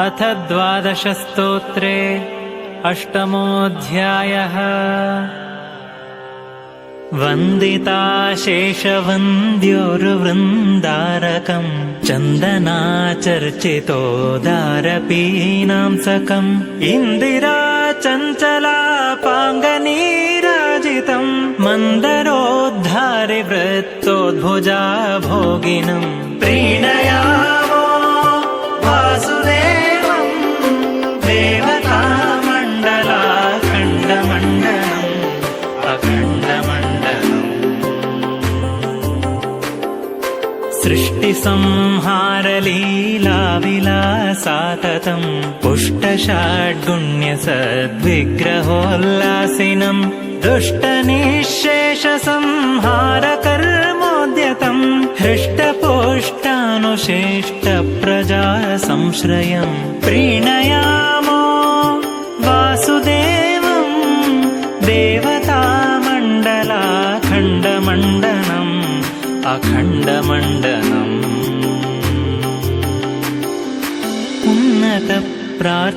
अथ 12 स्तोत्रे 8मोऽध्यायः। वन्दिता शेषवन्द्योर्वृन्दारकम् चन्दनाचर्चितोदारपीनांसकम् इन्दिरा चञ्चलापाङ्गनीराजितम् मन्दरोद्धारि वृत्तोद्भुजा भोगिनम् प्रीणयामो वासुदेवम् देवतामण्डलाखण्डमण्डलम् अखण्डमण्डलम्। सृष्टिसंहारलीलाविलासाततम् पुष्टषाड्गुण्यसद्विग्रहोल्लासिनम् दुष्टनिःशेषसंहारकर्मोद्यतम् हृष्टपुष्टानुशिष्टप्रजा संश्रयम् प्रीणयामो वासुदेवम् देवतामण्डलाखण्डमण्डलम् अखण्डमण्डलम्। उन्नतप्रार्थना